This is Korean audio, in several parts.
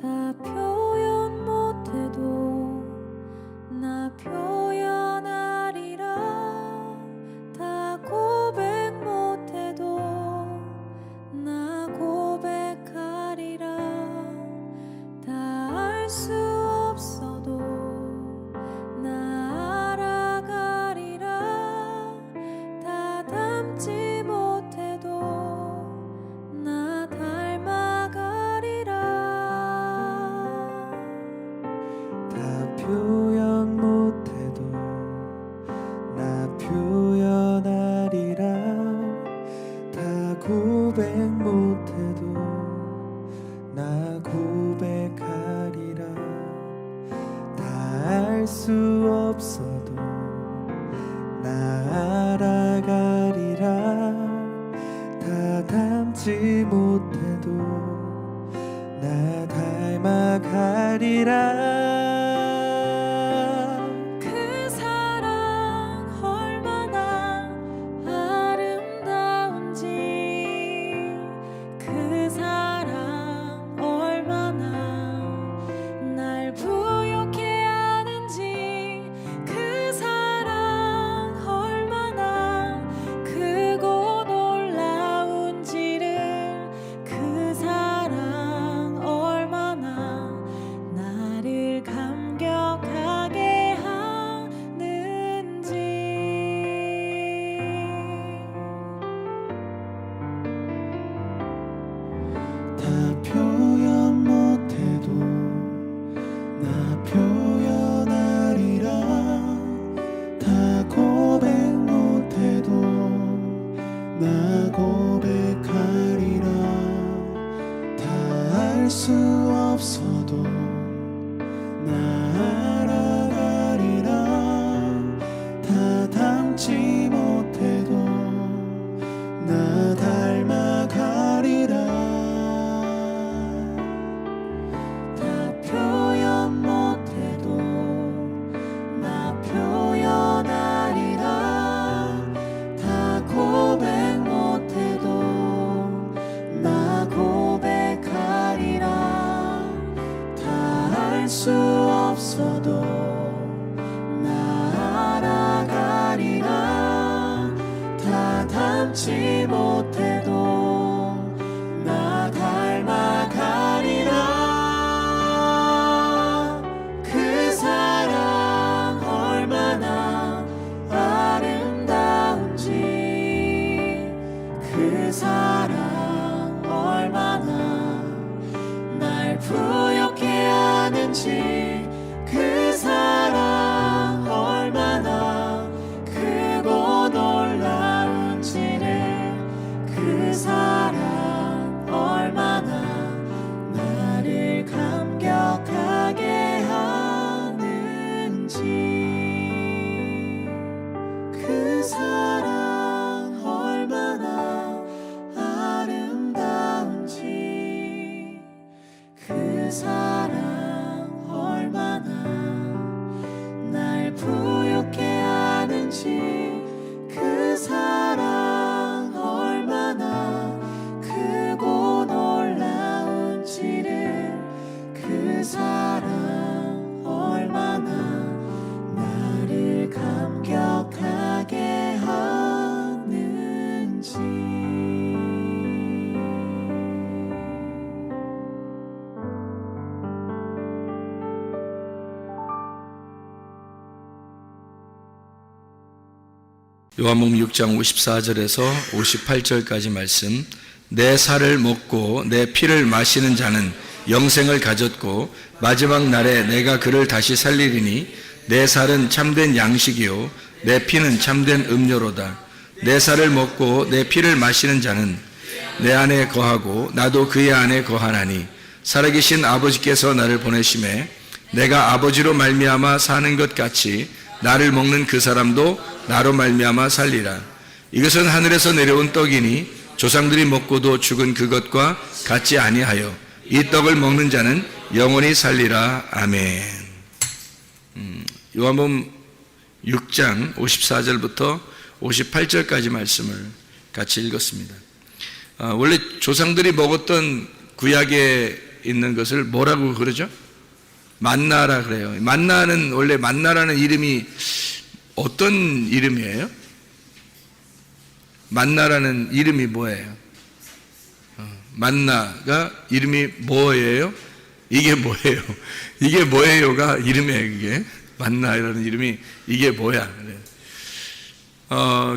다 표현 못해도 나 표현하리라. 다 고백 못해도 나 고백하리라. 다 알 수 없어도 나 알아가리라. 다 닮지 못해도 나 닮아가리라. 다 표현 못해도 나 표현하리라. 다 고백 못해도 나 고백하리라. 다 알 수 없어도 나 알아가리라. 다 닮지 못해도 나 닮아가리라. 그 사랑 얼마나 아름다운지, 그 사랑 얼마나 날 부욕해 하는지, 그 사랑 얼마나 크고 놀라운지를, 그 사랑 얼마나 나를 감격하게 하는지. 다 표현 못해도 나 표현하리라. 다 고백 못해도 나 고백하리라. 다 알 수 없어도 나 알아가리라. 다 닮지 못해도 나 닮아가리라. 다 표현 못해도 나 표현하리라. 다 고백 못해도 나 고백하리라. 다 알 수 없어도 나 알아가리라. 다 닮지 못해도 나 닮아가리라. 그 사랑 얼마나 아름다운지, 그 사랑 얼마나 날 부욕해 하는지, 그 사랑 얼마나 크고 놀라운지를, 그 사랑 얼마나 나를 감격하게 하는지, 그 사랑 얼마나 아름다운지, 그 사랑 얼마나 날 부욕해 하는지, 그 사랑 얼마나 크고 놀라운지를, 그 사랑 얼마나 나를 감격하게 하는지. 요한복음 6장 54절에서 58절까지 말씀. 내 살을 먹고 내 피를 마시는 자는 영생을 가졌고 마지막 날에 내가 그를 다시 살리리니 내 살은 참된 양식이요 내 피는 참된 음료로다. 내 살을 먹고 내 피를 마시는 자는 내 안에 거하고 나도 그의 안에 거하나니 살아계신 아버지께서 나를 보내심에 내가 아버지로 말미암아 사는 것 같이 나를 먹는 그 사람도 나로 말미암아 살리라. 이것은 하늘에서 내려온 떡이니 조상들이 먹고도 죽은 그것과 같지 아니하여 이 떡을 먹는 자는 영원히 살리라. 아멘. 요한복음 6장 54절부터 58절까지 말씀을 같이 읽었습니다. 원래 조상들이 먹었던 구약의 있는 것을 뭐라고 그러죠? 만나라 그래요. 만나는, 원래 만나라는 이름이 어떤 이름이에요? 만나라는 이름이 뭐예요? 만나가 이름이 뭐예요? 이게 뭐예요? 이게 뭐예요가 이름이에요. 이게 만나라는 이름이 이게 뭐야?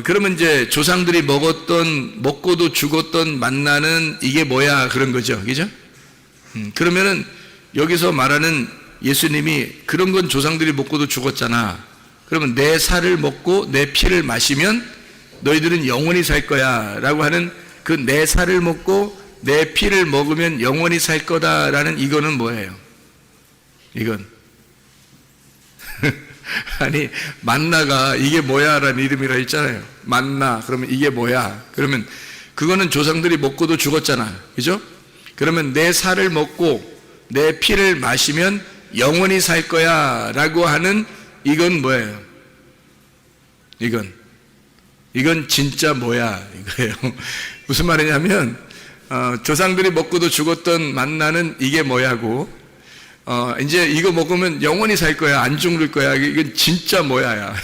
그러면 이제 조상들이 먹고도 죽었던 만나는 이게 뭐야? 그런 거죠. 그죠? 그러면은 여기서 말하는 예수님이 그런 건 조상들이 먹고도 죽었잖아. 그러면 내 살을 먹고 내 피를 마시면 너희들은 영원히 살 거야. 라고 하는 그 내 살을 먹고 내 피를 먹으면 영원히 살 거다라는 이거는 뭐예요? 이건. 아니, 만나가 이게 뭐야? 라는 이름이라 했잖아요. 만나. 그러면 이게 뭐야? 그러면 그거는 조상들이 먹고도 죽었잖아. 그죠? 그러면 내 살을 먹고 내 피를 마시면 영원히 살 거야. 라고 하는 이건 뭐예요? 이건 진짜 뭐야? 이거예요. 무슨 말이냐면, 조상들이 먹고도 죽었던 만나는 이게 뭐야고, 이제 이거 먹으면 영원히 살 거야. 안 죽을 거야. 이건 진짜 뭐야야.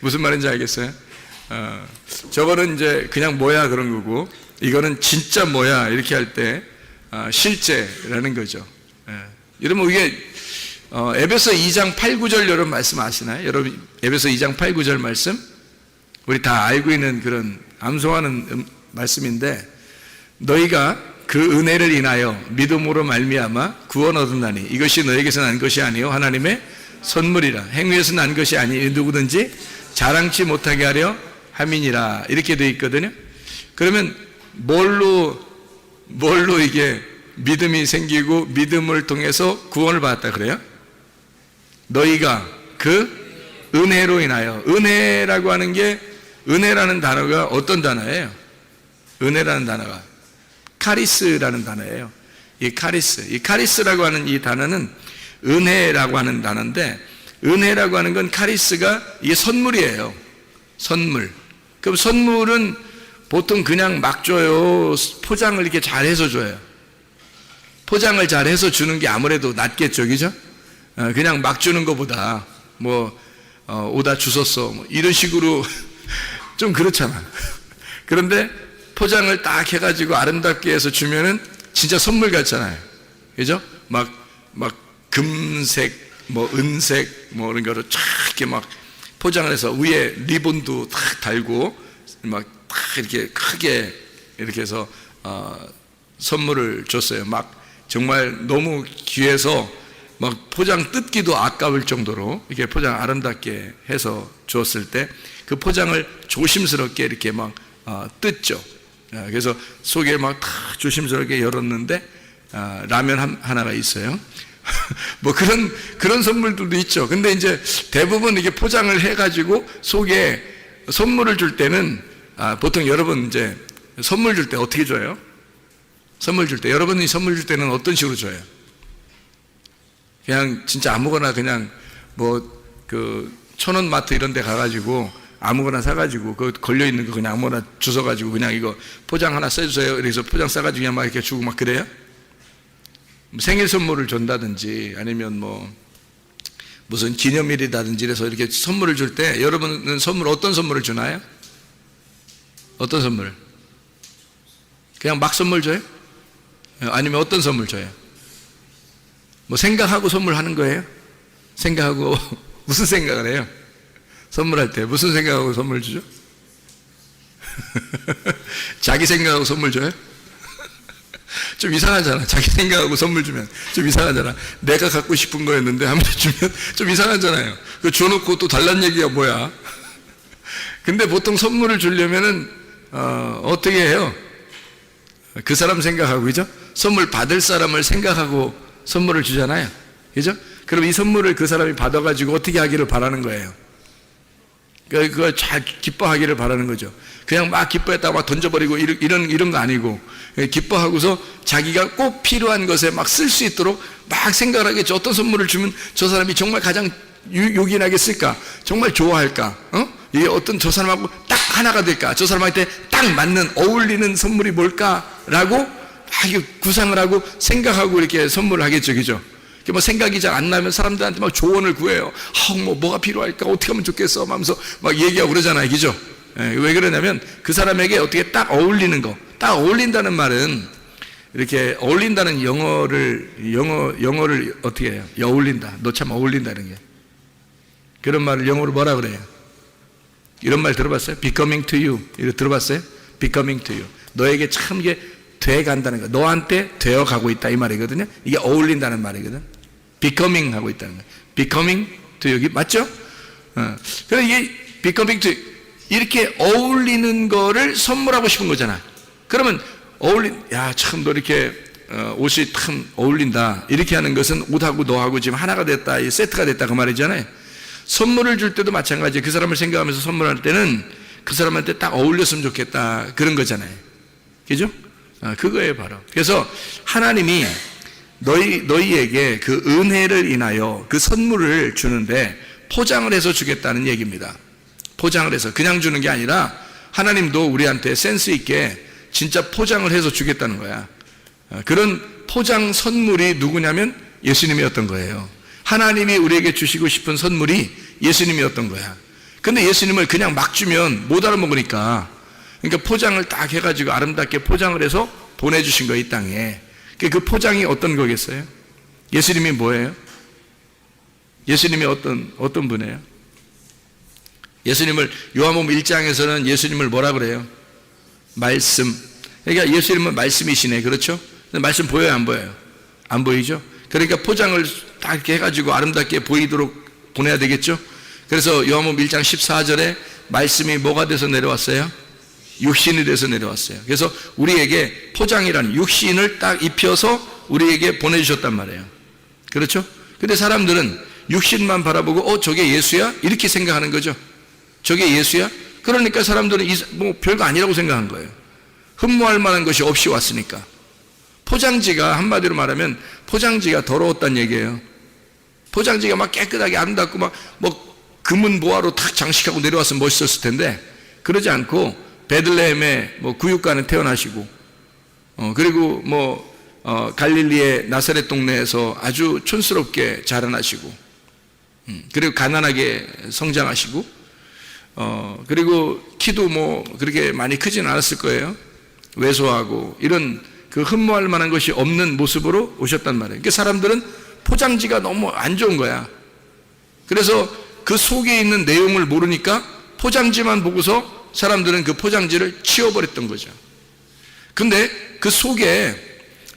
무슨 말인지 알겠어요? 저거는 이제 그냥 뭐야 그런 거고, 이거는 진짜 뭐야 이렇게 할 때 실제라는 거죠. 여러분 이게 에베소 2장 8, 9절 여러분 말씀 아시나요? 여러분 에베소 2장 8, 9절 말씀 우리 다 알고 있는 그런 암송하는 말씀인데, 너희가 그 은혜를 인하여 믿음으로 말미암아 구원 얻었나니 이것이 너에게서 난 것이 아니요 하나님의 선물이라. 행위에서 난 것이 아니 누구든지 자랑치 못하게 하려 함이니라. 이렇게 되어 있거든요. 그러면 뭘로 이게 믿음이 생기고 믿음을 통해서 구원을 받았다 그래요? 너희가 그 은혜로 인하여. 은혜라고 하는 게, 은혜라는 단어가 어떤 단어예요? 은혜라는 단어가 카리스라는 단어예요. 이 카리스라고 하는 이 단어는 은혜라고 하는 단어인데, 은혜라고 하는 건 카리스가 이게 선물이에요. 선물. 그럼 선물은 보통 그냥 막 줘요? 포장을 이렇게 잘해서 줘요? 포장을 잘해서 주는 게 아무래도 낫겠죠, 그죠? 그냥 막 주는 것보다 오다 주웠어 이런 식으로 좀 그렇잖아. 그런데 포장을 딱 해가지고 아름답게 해서 주면은 진짜 선물 같잖아요. 그죠? 막 금색, 은색, 이런 거로 쫙 이렇게 막 포장을 해서 위에 리본도 딱 달고 딱 이렇게 크게 이렇게 해서 선물을 줬어요. 정말 너무 귀해서 포장 뜯기도 아까울 정도로 이렇게 포장 아름답게 해서 줬을 때 그 포장을 조심스럽게 이렇게 뜯죠. 그래서 속에 조심스럽게 열었는데 라면 하나가 있어요. 그런 선물들도 있죠. 근데 이제 대부분 이게 포장을 해가지고 속에 선물을 줄 때는 보통 여러분 이제 선물 줄 때 어떻게 줘요? 선물 줄 때, 여러분이 선물 줄 때는 어떤 식으로 줘요? 그냥 진짜 아무거나 그냥 천원 마트 이런 데 가가지고 아무거나 사가지고 그 걸려있는 거 그냥 아무거나 주워가지고 그냥 이거 포장 하나 써주세요. 그래서 포장 싸가지고 그냥 이렇게 주고 그래요? 생일 선물을 준다든지 아니면 무슨 기념일이라든지 그래서 이렇게 선물을 줄 때 여러분은 어떤 선물을 주나요? 어떤 선물? 그냥 막 선물 줘요? 아니면 어떤 선물 줘요? 생각하고 선물하는 거예요? 생각하고 무슨 생각을 해요? 선물할 때 무슨 생각하고 선물 주죠? 자기 생각하고 선물 줘요? 좀 이상하잖아. 자기 생각하고 선물 주면 좀 이상하잖아. 내가 갖고 싶은 거였는데 아무리 주면 좀 이상하잖아요. 그 줘놓고 또 달란 얘기가 뭐야? 근데 보통 선물을 주려면은 어떻게 해요? 그 사람 생각하고, 그죠? 선물 받을 사람을 생각하고 선물을 주잖아요. 그죠? 그럼 이 선물을 그 사람이 받아가지고 어떻게 하기를 바라는 거예요? 그걸 잘 기뻐하기를 바라는 거죠. 그냥 기뻐했다가 던져버리고 이런 거 아니고, 기뻐하고서 자기가 꼭 필요한 것에 쓸 수 있도록 생각을 하겠죠. 어떤 선물을 주면 저 사람이 정말 가장 요긴하게 쓸까? 정말 좋아할까? 이게 저 사람하고 딱 하나가 될까? 저 사람한테 딱 맞는, 어울리는 선물이 뭘까? 라고 막 구상을 하고 생각하고 이렇게 선물을 하겠죠, 그죠? 뭐 생각이 잘 안 나면 사람들한테 막 조언을 구해요. 뭐가 필요할까? 어떻게 하면 좋겠어? 하면서 막 얘기하고 그러잖아요, 그죠? 왜 그러냐면 그 사람에게 어떻게 딱 어울리는 거, 딱 어울린다는 말은 이렇게 어울린다는 영어를 어떻게 해요? 어울린다. 너 참 어울린다는 게. 그런 말을 영어로 뭐라 그래요? 이런 말 들어봤어요? Becoming to you. 이거 들어봤어요? Becoming to you. 너에게 참 이게 돼 간다는 거. 너한테 되어 가고 있다 이 말이거든요. 이게 어울린다는 말이거든. Becoming 하고 있다는 거예요. Becoming to you. 맞죠? 그래서 이게 Becoming to you. 이렇게 어울리는 거를 선물하고 싶은 거잖아. 그러면 야, 참 너 이렇게 옷이 참 어울린다. 이렇게 하는 것은 옷하고 너하고 지금 하나가 됐다, 이 세트가 됐다 그 말이잖아요. 선물을 줄 때도 마찬가지예요. 그 사람을 생각하면서 선물할 때는 그 사람한테 딱 어울렸으면 좋겠다 그런 거잖아요. 그죠? 그거예요 바로. 그래서 하나님이 너희에게 그 은혜를 인하여 그 선물을 주는데 포장을 해서 주겠다는 얘기입니다. 포장을 해서 그냥 주는 게 아니라 하나님도 우리한테 센스 있게 진짜 포장을 해서 주겠다는 거야. 그런 포장 선물이 누구냐면 예수님이었던 거예요. 하나님이 우리에게 주시고 싶은 선물이 예수님이었던 거야. 근데 예수님을 그냥 막 주면 못 알아먹으니까, 그러니까 포장을 딱 해가지고 아름답게 포장을 해서 보내주신 거예요, 이 땅에. 그 포장이 어떤 거겠어요? 예수님이 뭐예요? 예수님이 어떤 분이에요? 예수님을 요한복음 1장에서는 예수님을 뭐라 그래요? 말씀. 그러니까 예수님은 말씀이시네. 그렇죠? 말씀 보여요, 안 보여요? 안 보이죠? 그러니까 포장을 딱 이렇게 해가지고 아름답게 보이도록 보내야 되겠죠? 그래서 요한복음 1장 14절에 말씀이 뭐가 돼서 내려왔어요? 육신이 돼서 내려왔어요. 그래서 우리에게 포장이라는 육신을 딱 입혀서 우리에게 보내주셨단 말이에요. 그렇죠? 근데 사람들은 육신만 바라보고 저게 예수야? 이렇게 생각하는 거죠. 저게 예수야? 그러니까 사람들은 뭐 별거 아니라고 생각한 거예요. 흠모할 만한 것이 없이 왔으니까. 포장지가 한마디로 말하면 포장지가 더러웠단 얘기예요. 포장지가 막 깨끗하게 아름답고 막 금은 보화로 탁 장식하고 내려왔으면 멋있었을 텐데 그러지 않고 베들레헴의 구육간에 태어나시고 그리고 갈릴리의 나사렛 동네에서 아주 촌스럽게 자라나시고 그리고 가난하게 성장하시고 그리고 키도 그렇게 많이 크진 않았을 거예요. 왜소하고 이런 그 흠모할 만한 것이 없는 모습으로 오셨단 말이에요. 그러니까 사람들은 포장지가 너무 안 좋은 거야. 그래서 그 속에 있는 내용을 모르니까 포장지만 보고서 사람들은 그 포장지를 치워버렸던 거죠. 근데 그 속에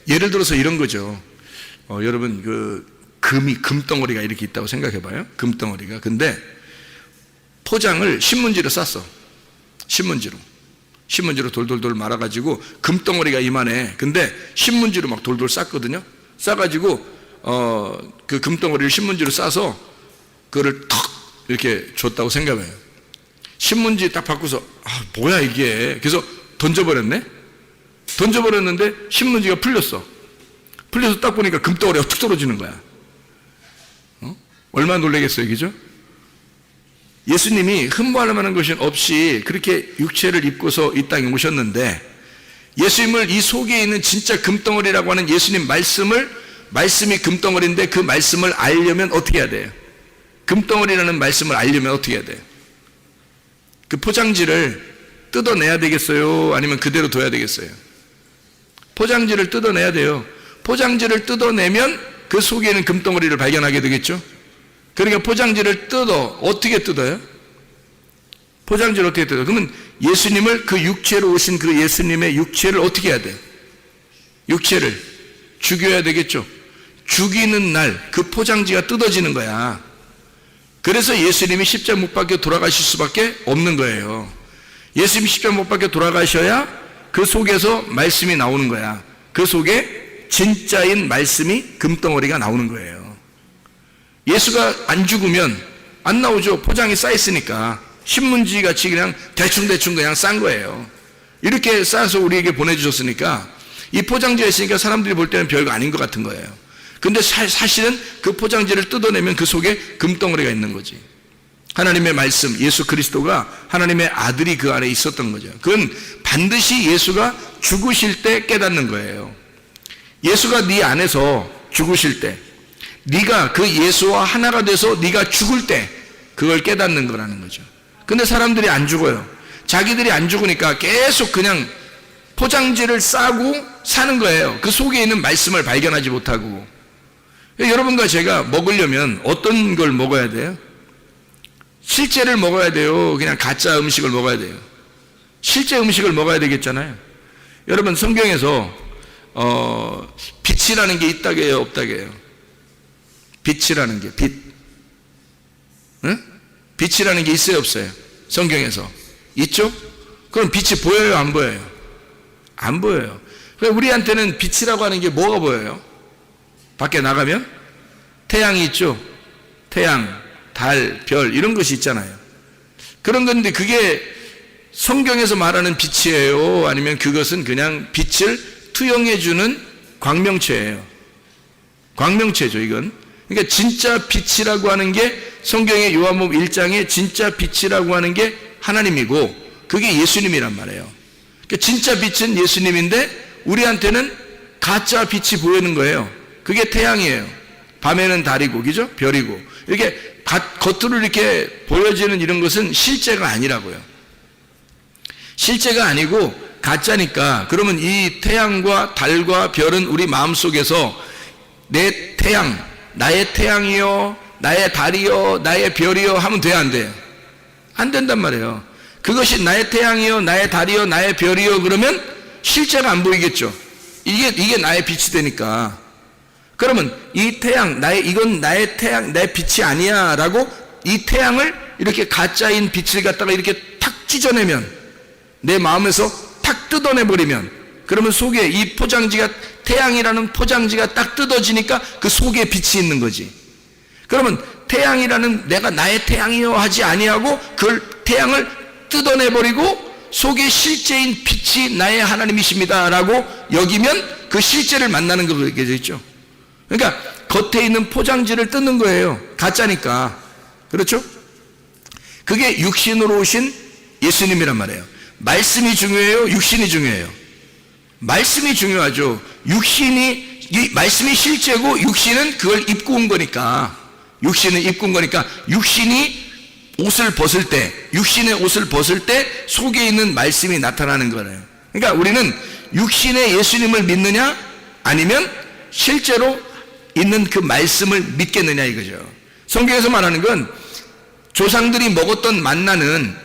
예를 들어서 이런 거죠. 여러분 그 금덩어리가 이렇게 있다고 생각해 봐요. 금덩어리가. 근데 포장을 신문지로 쌌어. 신문지로 돌돌돌 말아가지고 금덩어리가 이만해. 근데 신문지로 막 돌돌 쌌거든요. 싸가지고 그 금덩어리를 신문지로 싸서 그거를 턱 이렇게 줬다고 생각해요. 신문지 딱 바꾸서 뭐야 이게. 그래서 던져버렸네. 던져버렸는데 신문지가 풀렸어. 풀려서 딱 보니까 금덩어리가 툭 떨어지는 거야. 얼마나 놀라겠어요, 그죠? 예수님이 흠모할 만한 것이 없이 그렇게 육체를 입고서 이 땅에 오셨는데 예수님을 이 속에 있는 진짜 금덩어리라고 하는 예수님 말씀이 금덩어리인데 그 말씀을 알려면 어떻게 해야 돼요? 금덩어리라는 말씀을 알려면 어떻게 해야 돼요? 그 포장지를 뜯어내야 되겠어요? 아니면 그대로 둬야 되겠어요? 포장지를 뜯어내야 돼요. 포장지를 뜯어내면 그 속에 있는 금덩어리를 발견하게 되겠죠? 그러니까 포장지를 어떻게 뜯어요? 포장지를 어떻게 뜯어요? 그러면 예수님을 그 육체로 오신 그 예수님의 육체를 어떻게 해야 돼요? 육체를 죽여야 되겠죠? 죽이는 날 그 포장지가 뜯어지는 거야. 그래서 예수님이 십자가 못 박혀 돌아가실 수밖에 없는 거예요. 예수님이 십자가 못 박혀 돌아가셔야 그 속에서 말씀이 나오는 거야. 그 속에 진짜인 말씀이 금덩어리가 나오는 거예요. 예수가 안 죽으면 안 나오죠. 포장이 쌓였으니까. 신문지 같이 그냥 대충 그냥 싼 거예요. 이렇게 싸서 우리에게 보내주셨으니까 이 포장지가 있으니까 사람들이 볼 때는 별거 아닌 것 같은 거예요. 근데 사실은 그 포장지를 뜯어내면 그 속에 금덩어리가 있는 거지. 하나님의 말씀, 예수 그리스도가 하나님의 아들이 그 안에 있었던 거죠. 그건 반드시 예수가 죽으실 때 깨닫는 거예요. 예수가 네 안에서 죽으실 때, 네가 그 예수와 하나가 돼서 네가 죽을 때 그걸 깨닫는 거라는 거죠. 근데 사람들이 안 죽어요. 자기들이 안 죽으니까 계속 그냥 포장지를 싸고 사는 거예요. 그 속에 있는 말씀을 발견하지 못하고. 여러분과 제가 먹으려면 어떤 걸 먹어야 돼요? 실제를 먹어야 돼요? 그냥 가짜 음식을 먹어야 돼요? 실제 음식을 먹어야 되겠잖아요. 여러분, 성경에서 빛이라는 게 있다고 해요, 없다고 해요? 빛이라는 게, 빛. 응? 빛이라는 게 있어요, 없어요? 성경에서. 있죠? 그럼 빛이 보여요, 안 보여요? 안 보여요. 우리한테는 빛이라고 하는 게 뭐가 보여요? 밖에 나가면? 태양이 있죠? 태양, 달, 별, 이런 것이 있잖아요. 그런 건데 그게 성경에서 말하는 빛이에요? 아니면 그것은 그냥 빛을 투영해주는 광명체예요. 광명체죠, 이건. 그러니까 진짜 빛이라고 하는 게 성경의 요한복음 1장에 진짜 빛이라고 하는 게 하나님이고 그게 예수님이란 말이에요. 그러니까 진짜 빛은 예수님인데 우리한테는 가짜 빛이 보이는 거예요. 그게 태양이에요. 밤에는 달이고, 그죠? 별이고. 이렇게 겉으로 이렇게 보여지는 이런 것은 실제가 아니라고요. 실제가 아니고 가짜니까. 그러면 이 태양과 달과 별은 우리 마음속에서 내 태양, 나의 태양이요, 나의 달이요, 나의 별이요 하면 돼요, 안 돼요? 안 된단 말이에요. 그것이 나의 태양이요, 나의 달이요, 나의 별이요 그러면 실제가 안 보이겠죠. 이게 나의 빛이 되니까. 그러면 이 태양, 이건 나의 태양, 내 빛이 아니야 라고 이 태양을 이렇게 가짜인 빛을 갖다가 이렇게 탁 찢어내면, 내 마음에서 탁 뜯어내버리면, 그러면 속에 이 포장지가, 태양이라는 포장지가 딱 뜯어지니까 그 속에 빛이 있는 거지. 그러면 태양이라는 내가 나의 태양이요 하지 아니하고 그걸 태양을 뜯어내버리고 속에 실제인 빛이 나의 하나님이십니다 라고 여기면 그 실제를 만나는 거게 되죠. 그러니까 겉에 있는 포장지를 뜯는 거예요. 가짜니까. 그렇죠? 그게 육신으로 오신 예수님이란 말이에요. 말씀이 중요해요? 육신이 중요해요? 말씀이 중요하죠. 이 말씀이 실제고 육신은 그걸 입고 온 거니까. 육신은 입고 온 거니까 육신이 옷을 벗을 때, 육신의 옷을 벗을 때 속에 있는 말씀이 나타나는 거예요. 그러니까 우리는 육신의 예수님을 믿느냐 아니면 실제로 있는 그 말씀을 믿겠느냐 이거죠. 성경에서 말하는 건 조상들이 먹었던 만나는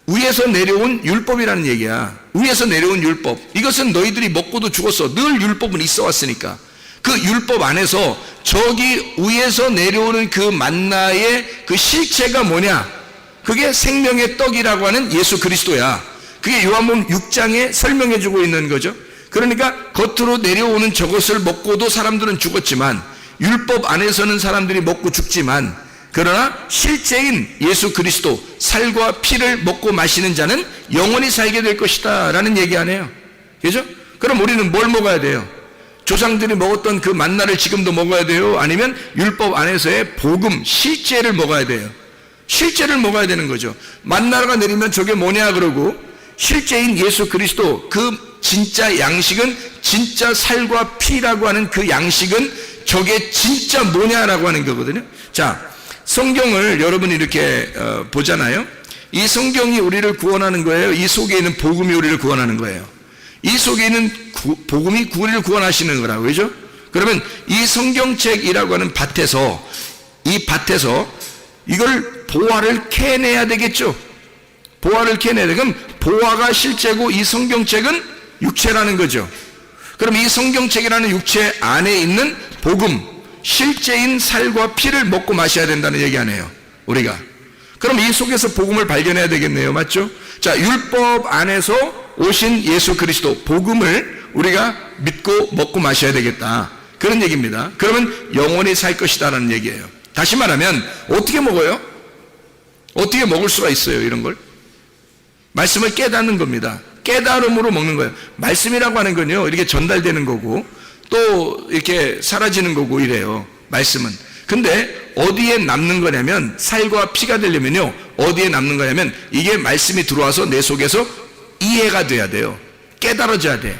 위에서 내려온 율법이라는 얘기야. 위에서 내려온 율법. 이것은 너희들이 먹고도 죽었어. 늘 율법은 있어 왔으니까. 그 율법 안에서 저기 위에서 내려오는 그 만나의 그 실체가 뭐냐? 그게 생명의 떡이라고 하는 예수 그리스도야. 그게 요한복음 6장에 설명해 주고 있는 거죠. 그러니까 겉으로 내려오는 저것을 먹고도 사람들은 죽었지만, 율법 안에서는 사람들이 먹고 죽지만, 그러나 실제인 예수 그리스도 살과 피를 먹고 마시는 자는 영원히 살게 될 것이다 라는 얘기 안 해요. 그죠? 그럼 우리는 뭘 먹어야 돼요? 조상들이 먹었던 그 만나를 지금도 먹어야 돼요? 아니면 율법 안에서의 복음, 실제를 먹어야 돼요? 실제를 먹어야 되는 거죠. 만나가 내리면 저게 뭐냐 그러고, 실제인 예수 그리스도 그 진짜 양식은, 진짜 살과 피라고 하는 그 양식은 저게 진짜 뭐냐라고 하는 거거든요. 자, 성경을 여러분이 이렇게 보잖아요. 이 성경이 우리를 구원하는 거예요? 이 속에 있는 복음이 우리를 구원하는 거예요? 이 속에 있는 복음이 우리를 구원하시는 거라고, 그죠? 그러면 이 성경책이라고 하는 밭에서, 이 밭에서 이걸 보화를 캐내야 되겠죠? 보화를 캐내야 돼. 그럼 보화가 실제고 이 성경책은 육체라는 거죠. 그럼 이 성경책이라는 육체 안에 있는 복음, 실제인 살과 피를 먹고 마셔야 된다는 얘기 아니에요, 우리가. 그럼 이 속에서 복음을 발견해야 되겠네요. 맞죠? 자, 율법 안에서 오신 예수 그리스도, 복음을 우리가 믿고 먹고 마셔야 되겠다, 그런 얘기입니다. 그러면 영원히 살 것이다라는 얘기예요. 다시 말하면 어떻게 먹어요? 어떻게 먹을 수가 있어요, 이런 걸? 말씀을 깨닫는 겁니다. 깨달음으로 먹는 거예요. 말씀이라고 하는 건요, 이렇게 전달되는 거고 또 이렇게 사라지는 거고 이래요, 말씀은. 근데 어디에 남는 거냐면, 살과 피가 되려면요 어디에 남는 거냐면, 이게 말씀이 들어와서 내 속에서 이해가 돼야 돼요. 깨달아져야 돼.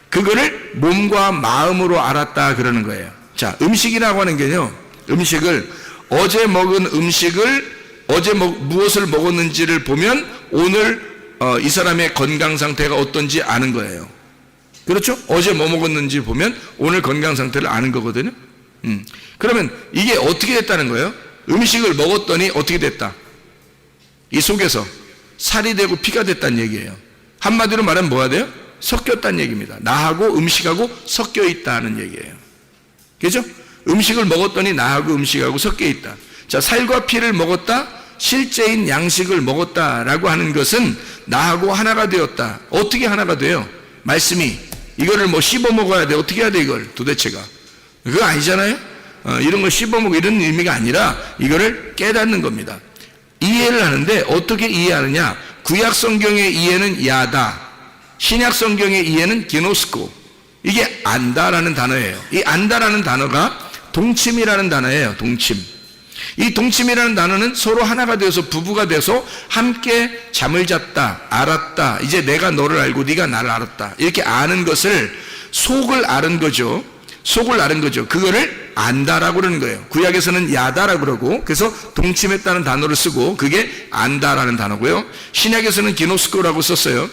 그거를 몸과 마음으로 알았다 그러는 거예요. 자, 음식이라고 하는 게요, 음식을 어제 먹은 음식을 어제 무엇을 먹었는지를 보면 오늘 이 사람의 건강 상태가 어떤지 아는 거예요. 그렇죠? 어제 뭐 먹었는지 보면 오늘 건강 상태를 아는 거거든요. 그러면 이게 어떻게 됐다는 거예요? 음식을 먹었더니 어떻게 됐다? 이 속에서 살이 되고 피가 됐다는 얘기예요. 한마디로 말하면 뭐가 돼요? 섞였다는 얘기입니다. 나하고 음식하고 섞여 있다는 얘기예요. 그죠? 음식을 먹었더니 나하고 음식하고 섞여 있다. 자, 살과 피를 먹었다, 실제인 양식을 먹었다라고 하는 것은 나하고 하나가 되었다. 어떻게 하나가 돼요? 말씀이 이거를 뭐 씹어 먹어야 돼. 어떻게 해야 돼 이걸 도대체가? 그거 아니잖아요. 이런 걸 씹어 먹고 이런 의미가 아니라 이거를 깨닫는 겁니다. 이해를 하는데 어떻게 이해하느냐? 구약 성경의 이해는 야다, 신약 성경의 이해는 기노스코. 이게 안다라는 단어예요. 이 안다라는 단어가 동침이라는 단어예요. 동침. 이 동침이라는 단어는 서로 하나가 되어서 부부가 돼서 함께 잠을 잤다, 알았다, 이제 내가 너를 알고 네가 나를 알았다, 이렇게 아는 것을 속을 아는 거죠. 속을 아는 거죠. 그거를 안다라고 그러는 거예요. 구약에서는 야다라고 그러고, 그래서 동침했다는 단어를 쓰고 그게 안다라는 단어고요. 신약에서는 기노스코라고 썼어요.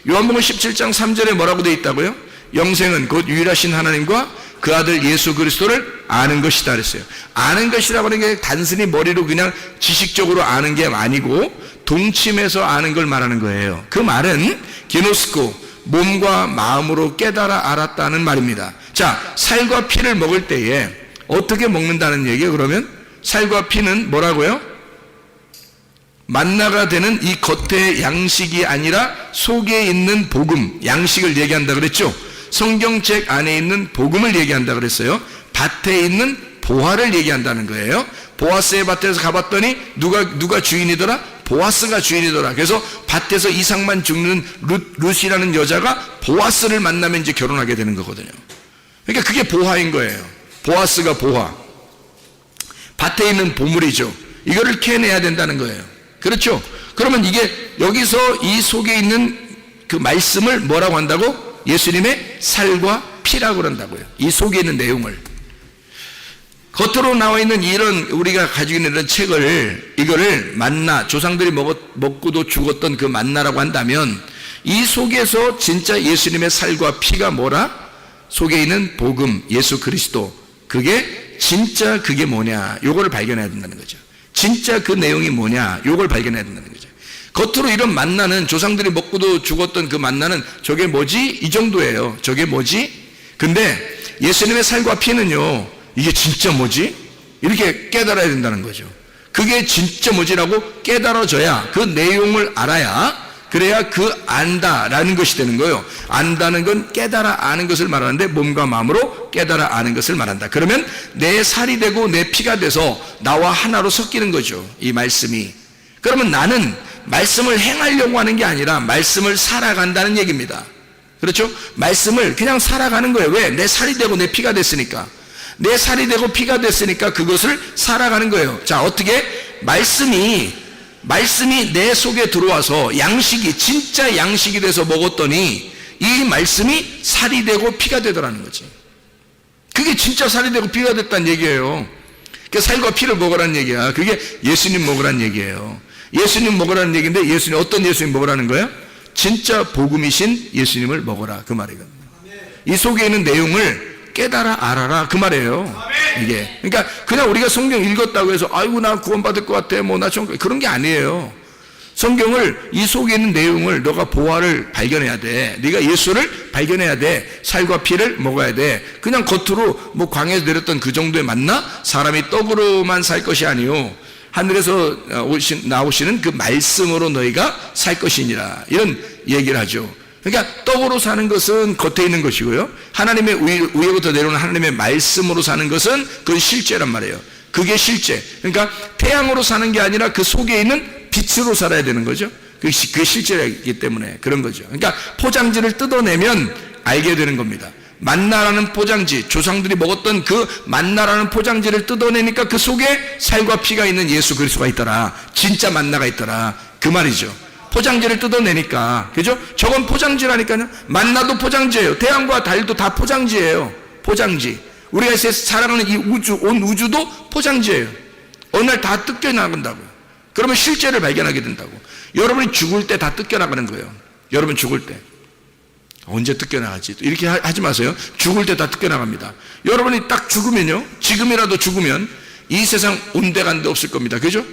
요한복음 17장 3절에 뭐라고 되어 있다고요? 영생은 곧 유일하신 하나님과 그 아들 예수 그리스도를 아는 것이다 그랬어요. 아는 것이라고 하는 게 단순히 머리로 그냥 지식적으로 아는 게 아니고 동침해서 아는 걸 말하는 거예요. 그 말은 기노스코, 몸과 마음으로 깨달아 알았다는 말입니다. 자, 살과 피를 먹을 때에 어떻게 먹는다는 얘기예요? 그러면 살과 피는 뭐라고요? 만나가 되는 이 겉의 양식이 아니라 속에 있는 복음, 양식을 얘기한다 그랬죠? 성경책 안에 있는 복음을 얘기한다 그랬어요. 밭에 있는 보화를 얘기한다는 거예요. 보아스의 밭에서 가봤더니 누가 주인이더라? 보아스가 주인이더라. 그래서 밭에서 이삭만 죽는 룻이라는 여자가 보아스를 만나면 이제 결혼하게 되는 거거든요. 그러니까 그게 보화인 거예요. 보아스가 보화, 밭에 있는 보물이죠. 이거를 캐내야 된다는 거예요. 그렇죠? 그러면 이게 여기서 이 속에 있는 그 말씀을 뭐라고 한다고? 예수님의 살과 피라고 그런다고요. 이 속에 있는 내용을. 겉으로 나와 있는 이런 우리가 가지고 있는 이런 책을, 이거를 만나, 조상들이 먹고도 죽었던 그 만나라고 한다면 이 속에서 진짜 예수님의 살과 피가 뭐라? 속에 있는 복음, 예수 그리스도, 그게 진짜 그게 뭐냐, 요거를 발견해야 된다는 거죠. 진짜 그 내용이 뭐냐, 요걸 발견해야 된다는 거죠. 겉으로 이런 만나는, 조상들이 먹고도 죽었던 그 만나는 저게 뭐지? 이 정도예요. 저게 뭐지? 근데 예수님의 살과 피는요, 이게 진짜 뭐지? 이렇게 깨달아야 된다는 거죠. 그게 진짜 뭐지라고 깨달아져야, 그 내용을 알아야, 그래야 그 안다라는 것이 되는 거예요. 안다는 건 깨달아 아는 것을 말하는데 몸과 마음으로 깨달아 아는 것을 말한다. 그러면 내 살이 되고 내 피가 돼서 나와 하나로 섞이는 거죠. 이 말씀이. 그러면 나는 말씀을 행하려고 하는 게 아니라 말씀을 살아간다는 얘기입니다. 그렇죠? 말씀을 그냥 살아가는 거예요. 왜? 내 살이 되고 내 피가 됐으니까. 내 살이 되고 피가 됐으니까 그것을 살아가는 거예요. 자, 어떻게? 말씀이 내 속에 들어와서 양식이, 진짜 양식이 돼서 먹었더니 이 말씀이 살이 되고 피가 되더라는 거지. 그게 진짜 살이 되고 피가 됐다는 얘기예요. 그 살과 피를 먹으라는 얘기야. 그게 예수님 먹으라는 얘기예요. 예수님 먹으라는 얘기인데, 예수님, 어떤 예수님 먹으라는 거야? 진짜 복음이신 예수님을 먹어라, 그 말이거든요. 이 속에 있는 내용을 깨달아 알아라, 그 말이에요. 이게. 그러니까 그냥 우리가 성경 읽었다고 해서 아이고 나 구원받을 것 같아, 뭐 나 좀, 그런 게 아니에요. 성경을, 이 속에 있는 내용을 너가 보화를 발견해야 돼. 네가 예수를 발견해야 돼. 살과 피를 먹어야 돼. 그냥 겉으로 뭐 광야에서 내렸던 그 정도에 맞나? 사람이 떡으로만 살 것이 아니요, 하늘에서 나오시는 그 말씀으로 너희가 살 것이니라, 이런 얘기를 하죠. 그러니까 떡으로 사는 것은 겉에 있는 것이고요, 하나님의 위에부터 내려오는 하나님의 말씀으로 사는 것은 그건 실제란 말이에요. 그게 실제. 그러니까 태양으로 사는 게 아니라 그 속에 있는 빛으로 살아야 되는 거죠. 그게 실제이기 때문에 그런 거죠. 그러니까 포장지를 뜯어내면 알게 되는 겁니다. 만나라는 포장지, 조상들이 먹었던 그 만나라는 포장지를 뜯어내니까 그 속에 살과 피가 있는 예수 그리스도가 있더라. 진짜 만나가 있더라, 그 말이죠. 포장지를 뜯어내니까. 그죠? 저건 포장지라니까요. 만나도 포장지예요. 태양과 달도 다 포장지예요. 포장지. 우리가 살아가는 이 우주, 온 우주도 포장지예요. 어느 날 다 뜯겨나간다고요. 그러면 실제를 발견하게 된다고. 여러분이 죽을 때 다 뜯겨나가는 거예요. 여러분 죽을 때. 언제 뜯겨나가지? 이렇게 하지 마세요. 죽을 때 다 뜯겨나갑니다. 여러분이 딱 죽으면요, 지금이라도 죽으면 이 세상 온데간데 없을 겁니다. 그죠?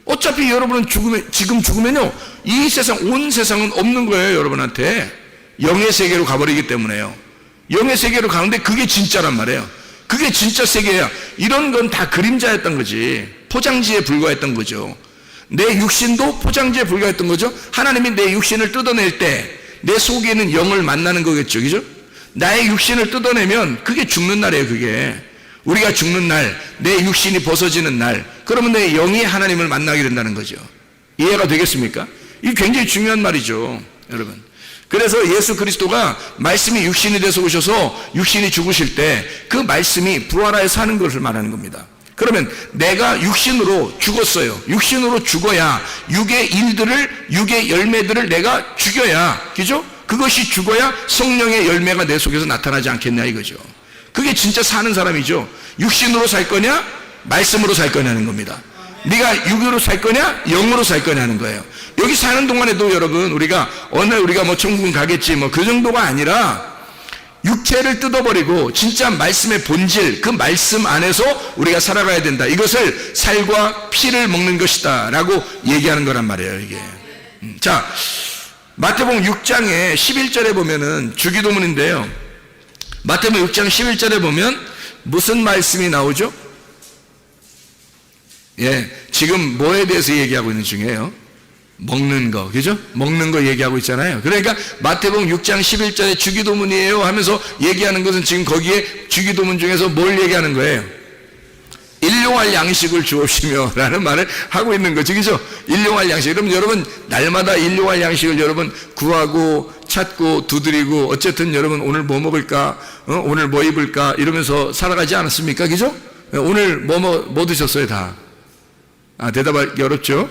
어차피 여러분은 지금 죽으면요, 이 세상, 온 세상은 없는 거예요. 여러분한테. 영의 세계로 가버리기 때문에요. 영의 세계로 가는데 그게 진짜란 말이에요. 그게 진짜 세계야. 이런 건 다 그림자였던 거지. 포장지에 불과했던 거죠. 내 육신도 포장지에 불과했던 거죠. 하나님이 내 육신을 뜯어낼 때 내 속에 있는 영을 만나는 거겠죠. 그죠? 나의 육신을 뜯어내면 그게 죽는 날이에요. 그게 우리가 죽는 날, 내 육신이 벗어지는 날, 그러면 내 영이 하나님을 만나게 된다는 거죠. 이해가 되겠습니까? 이게 굉장히 중요한 말이죠, 여러분. 그래서 예수 그리스도가 말씀이 육신이 돼서 오셔서 육신이 죽으실 때 그 말씀이 부활하여 사는 것을 말하는 겁니다. 그러면 내가 육신으로 죽었어요. 육신으로 죽어야 육의 일들을, 육의 열매들을 내가 죽여야, 그죠? 그것이 죽어야 성령의 열매가 내 속에서 나타나지 않겠냐 이거죠. 그게 진짜 사는 사람이죠. 육신으로 살 거냐, 말씀으로 살 거냐는 겁니다. 네가 육으로 살 거냐, 영으로 살 거냐는 거예요. 여기 사는 동안에도 여러분, 우리가 어느 날 우리가 뭐 천국은 가겠지, 뭐 그 정도가 아니라 육체를 뜯어버리고 진짜 말씀의 본질, 그 말씀 안에서 우리가 살아가야 된다. 이것을 살과 피를 먹는 것이다 라고 얘기하는 거란 말이에요, 이게. 자, 마태복음 6장에 11절에 보면은 주기도문인데요, 마태복음 6장 11절에 보면 무슨 말씀이 나오죠? 예, 지금 뭐에 대해서 얘기하고 있는 중이에요? 먹는 거, 그죠? 먹는 거 얘기하고 있잖아요. 그러니까 마태복음 6장 11절에 주기도문이에요 하면서 얘기하는 것은 지금 거기에 주기도문 중에서 뭘 얘기하는 거예요? 일용할 양식을 주옵시며 라는 말을 하고 있는 거죠, 그죠? 일용할 양식. 그럼 여러분 날마다 일용할 양식을 여러분 구하고 찾고 두드리고 어쨌든 여러분 오늘 뭐 먹을까, 오늘 뭐 입을까 이러면서 살아가지 않았습니까, 그죠? 오늘 뭐 드셨어요 다? 대답하기 어렵죠?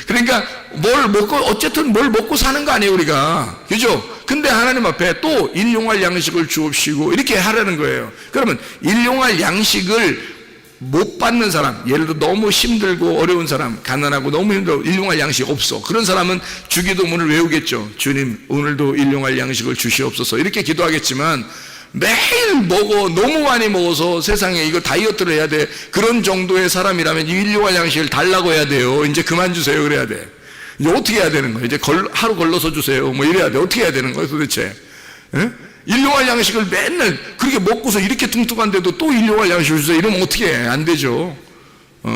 그러니까 뭘 먹고, 어쨌든 뭘 먹고 사는 거 아니에요, 우리가. 그죠? 근데 하나님 앞에 또 일용할 양식을 주옵시고 이렇게 하라는 거예요. 그러면 일용할 양식을 못 받는 사람, 예를 들어 너무 힘들고 어려운 사람, 가난하고 너무 힘들어 일용할 양식 없어. 그런 사람은 주기도문을 외우겠죠. 주님, 오늘도 일용할 양식을 주시옵소서. 이렇게 기도하겠지만 매일 먹어, 너무 많이 먹어서 세상에 이거 다이어트를 해야 돼, 그런 정도의 사람이라면 이 일용할 양식을 달라고 해야 돼요. 이제 그만 주세요 그래야 돼. 이제 어떻게 해야 되는 거예요? 이제 하루 걸러서 주세요 뭐 이래야 돼. 어떻게 해야 되는 거예요 도대체? 예? 일용할 양식을 맨날 그렇게 먹고서 이렇게 뚱뚱한데도 또 일용할 양식을 주세요 이러면 어떻게 해? 안 되죠.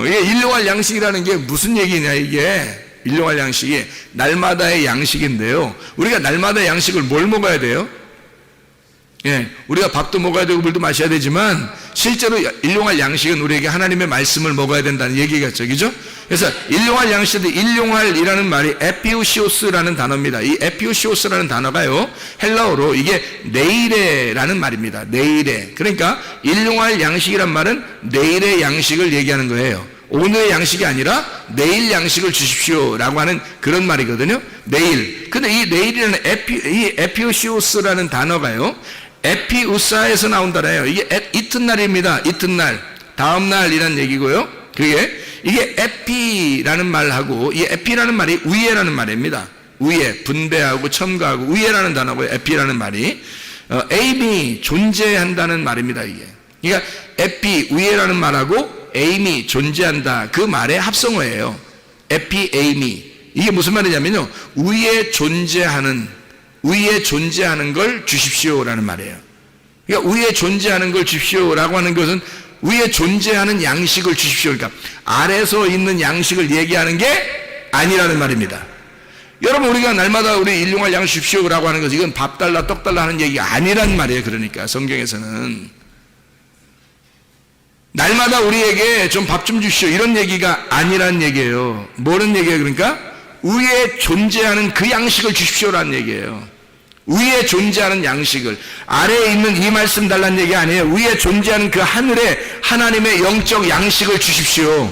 이게 일용할 양식이라는 게 무슨 얘기냐, 이게 일용할 양식이 날마다의 양식인데요, 우리가 날마다의 양식을 뭘 먹어야 돼요? 예, 우리가 밥도 먹어야 되고 물도 마셔야 되지만 실제로 일용할 양식은 우리에게 하나님의 말씀을 먹어야 된다는 얘기겠죠, 그죠? 그래서 일용할 양식도 일용할이라는 말이 에피우시오스라는 단어입니다. 이 에피우시오스라는 단어가요, 헬라어로 이게 내일에라는 말입니다. 내일에. 그러니까 일용할 양식이란 말은 내일의 양식을 얘기하는 거예요. 오늘의 양식이 아니라 내일 양식을 주십시오라고 하는 그런 말이거든요. 내일. 근데 이 내일이라는 이 에피우시오스라는 단어가요, 에피우사에서 나온다래요. 이게 이튿날입니다. 이튿날, 다음날이라는 얘기고요. 이게 에피라는 말하고, 이 에피라는 말이 위에라는 말입니다. 위에, 분배하고 첨가하고 위에라는 단어고요. 에피라는 말이 에임이 존재한다는 말입니다. 이게. 그러니까 에피 위에라는 말하고 에임이 존재한다, 그 말의 합성어예요. 에피 에임이. 이게 무슨 말이냐면요, 위에 존재하는 걸 주십시오라는 말이에요. 그러니까 위에 존재하는 걸 주십시오라고 하는 것은 위에 존재하는 양식을 주십시오, 그러니까 아래서 있는 양식을 얘기하는 게 아니라는 말입니다. 여러분, 우리가 날마다 우리 일용할 양식 주십시오라고 하는 것은 이건 밥 달라 떡 달라 하는 얘기가 아니란 말이에요. 그러니까 성경에서는 날마다 우리에게 좀 밥 좀 주십시오 이런 얘기가 아니란 얘기예요. 뭐는 얘기예요? 그러니까 위에 존재하는 그 양식을 주십시오라는 얘기예요. 위에 존재하는 양식을, 아래에 있는 이 말씀 달라는 얘기 아니에요. 위에 존재하는 그 하늘에 하나님의 영적 양식을 주십시오.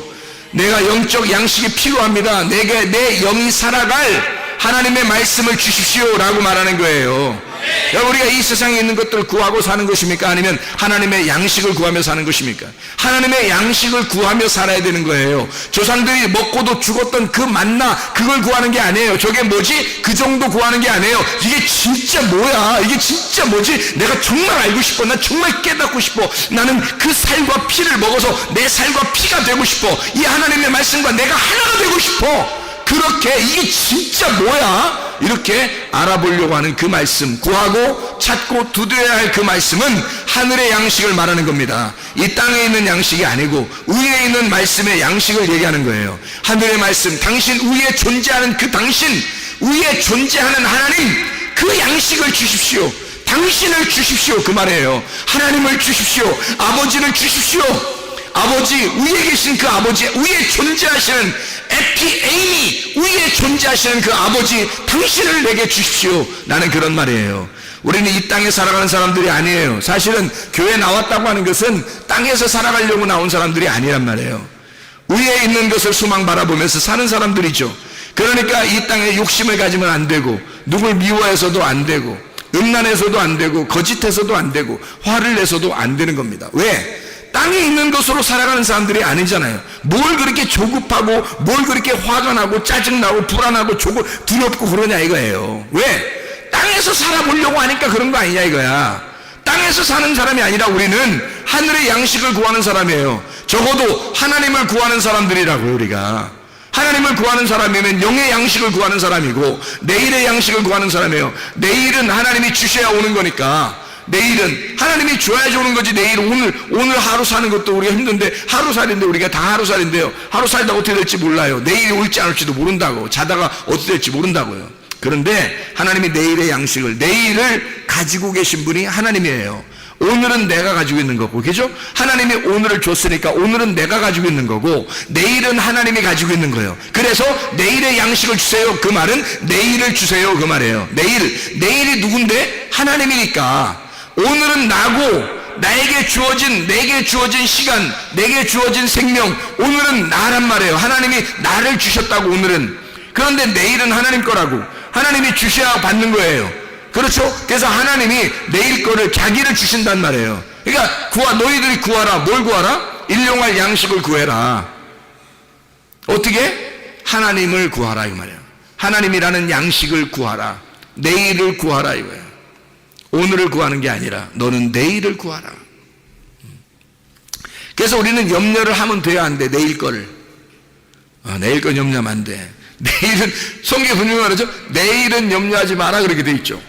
내가 영적 양식이 필요합니다. 내 영이 살아갈 하나님의 말씀을 주십시오라고 말하는 거예요. 우리가 이 세상에 있는 것들을 구하고 사는 것입니까? 아니면 하나님의 양식을 구하며 사는 것입니까? 하나님의 양식을 구하며 살아야 되는 거예요. 조상들이 먹고도 죽었던 그 만나, 그걸 구하는 게 아니에요. 저게 뭐지? 그 정도 구하는 게 아니에요. 이게 진짜 뭐야? 이게 진짜 뭐지? 내가 정말 알고 싶어. 나 정말 깨닫고 싶어. 나는 그 살과 피를 먹어서 내 살과 피가 되고 싶어. 이 하나님의 말씀과 내가 하나가 되고 싶어. 그렇게 이게 진짜 뭐야? 이렇게 알아보려고 하는 그 말씀, 구하고 찾고 두드려야 할 그 말씀은 하늘의 양식을 말하는 겁니다. 이 땅에 있는 양식이 아니고 위에 있는 말씀의 양식을 얘기하는 거예요. 하늘의 말씀, 당신 위에 존재하는 그 당신, 위에 존재하는 하나님, 그 양식을 주십시오. 당신을 주십시오, 그 말이에요. 하나님을 주십시오. 아버지를 주십시오. 아버지, 위에 계신 그 아버지, 위에 존재하시는 에피에이미, 위에 존재하시는 그 아버지, 당신을 내게 주십시오. 나는 그런 말이에요. 우리는 이 땅에 살아가는 사람들이 아니에요. 사실은 교회 나왔다고 하는 것은 땅에서 살아가려고 나온 사람들이 아니란 말이에요. 위에 있는 것을 소망 바라보면서 사는 사람들이죠. 그러니까 이 땅에 욕심을 가지면 안 되고, 누굴 미워해서도 안 되고, 음란해서도 안 되고, 거짓해서도 안 되고, 화를 내서도 안 되는 겁니다. 왜? 땅에 있는 것으로 살아가는 사람들이 아니잖아요. 뭘 그렇게 조급하고, 뭘 그렇게 화가 나고, 짜증나고, 불안하고, 두렵고 그러냐 이거예요. 왜? 땅에서 살아보려고 하니까 그런 거 아니냐 이거야. 땅에서 사는 사람이 아니라 우리는 하늘의 양식을 구하는 사람이에요. 적어도 하나님을 구하는 사람들이라고요. 우리가 하나님을 구하는 사람이면 영의 양식을 구하는 사람이고, 내일의 양식을 구하는 사람이에요. 내일은 하나님이 주셔야 오는 거니까, 내일은 하나님이 줘야지 오는 거지. 내일 오늘 하루 사는 것도 우리가 힘든데, 하루살인데 우리가 다 하루살인데요, 하루 살다 어떻게 될지 몰라요. 내일이 올지 안 올지도 모른다고. 자다가 어떻게 될지 모른다고요. 그런데 하나님이 내일의 양식을, 내일을 가지고 계신 분이 하나님이에요. 오늘은 내가 가지고 있는 거고, 그죠? 하나님이 오늘을 줬으니까 오늘은 내가 가지고 있는 거고, 내일은 하나님이 가지고 있는 거예요. 그래서 내일의 양식을 주세요. 그 말은 내일을 주세요. 그 말이에요. 내일이 누군데? 하나님이니까. 오늘은 나고, 내게 주어진 시간, 내게 주어진 생명, 오늘은 나란 말이에요. 하나님이 나를 주셨다고, 오늘은. 그런데 내일은 하나님 거라고. 하나님이 주셔야 받는 거예요. 그렇죠? 그래서 하나님이 내일 거를, 자기를 주신단 말이에요. 그러니까 너희들이 구하라. 뭘 구하라? 일용할 양식을 구해라. 어떻게? 하나님을 구하라 이 말이에요. 하나님이라는 양식을 구하라. 내일을 구하라 이거예요. 오늘을 구하는 게 아니라 너는 내일을 구하라. 그래서 우리는 염려를 하면 돼야 안 돼. 내일 거를. 내일 건 염려하면 안 돼. 내일은, 성경에 분명히 말하죠. 내일은 염려하지 마라 그렇게 돼 있죠.